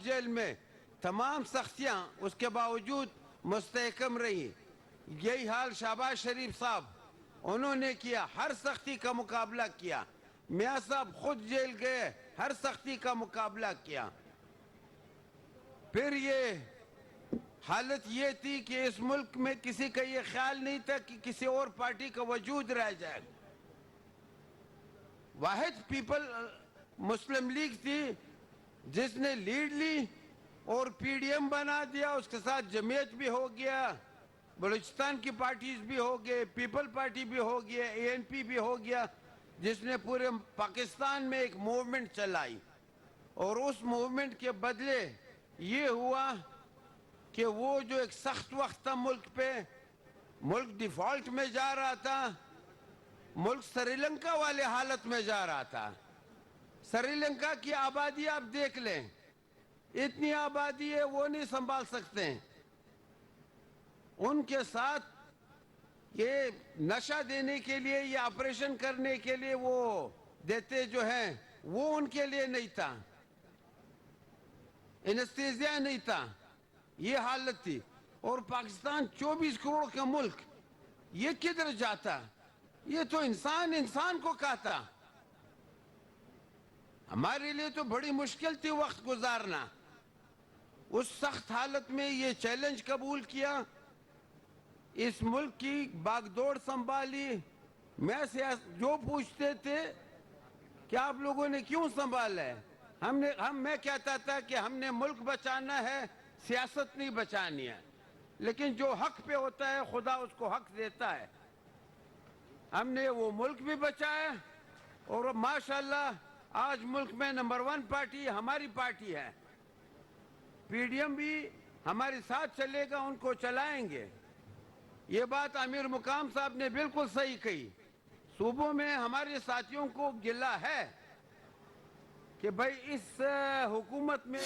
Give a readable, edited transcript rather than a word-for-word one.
Jail میں تمام سختیاں اس کے باوجود مستحکم رہی. یہی حال شہباز شریف صاحب انہوں نے کیا, ہر سختی کا مقابلہ کیا. میاں صاحب خود جیل گئے, ہر سختی کا مقابلہ کیا. پھر یہ حالت یہ تھی کہ اس ملک میں کسی کا یہ خیال نہیں تھا کہ کسی اور پارٹی کا وجود رہ جائے. واحد پیپل مسلم لیگ تھی جس نے لیڈ لی اور پی ڈی ایم بنا دیا, اس کے ساتھ جمعیت بھی ہو گیا, بلوچستان کی پارٹیز بھی ہو گئے, پیپل پارٹی بھی ہو گیا, اے این پی بھی ہو گیا, جس نے پورے پاکستان میں ایک موومنٹ چلائی. اور اس موومنٹ کے بدلے یہ ہوا کہ وہ جو ایک سخت وقت تھا ملک پہ, ملک ڈیفالٹ میں جا رہا تھا, ملک سری لنکا والے حالت میں جا رہا تھا. سری لنکا کی آبادی آپ دیکھ لیں, اتنی آبادی ہے وہ نہیں سنبھال سکتے. ان کے ساتھ یہ نشہ دینے کے لیے یا آپریشن کرنے کے لیے وہ دیتے جو ہیں وہ ان کے لیے نہیں تھا, انستیزیا نہیں تھا. یہ حالت تھی. اور پاکستان 24 کروڑ کا ملک, یہ کدھر جاتا؟ یہ تو انسان کو کھاتا. ہمارے لیے تو بڑی مشکل تھی وقت گزارنا. اس سخت حالت میں یہ چیلنج قبول کیا, اس ملک کی باغ دوڑ سنبھالی. جو پوچھتے تھے کہ آپ لوگوں نے کیوں سنبھالا ہے, میں کہتا تھا کہ ہم نے ملک بچانا ہے, سیاست نہیں بچانی ہے. لیکن جو حق پہ ہوتا ہے خدا اس کو حق دیتا ہے. ہم نے وہ ملک بھی بچایا اور ماشاءاللہ آج ملک میں نمبر 1 پارٹی ہماری پارٹی ہے. پی ڈی ایم بھی ہمارے ساتھ چلے گا, ان کو چلائیں گے. یہ بات امیر مقام صاحب نے بالکل صحیح کہی. صوبوں میں ہمارے ساتھیوں کو گلہ ہے کہ بھائی اس حکومت میں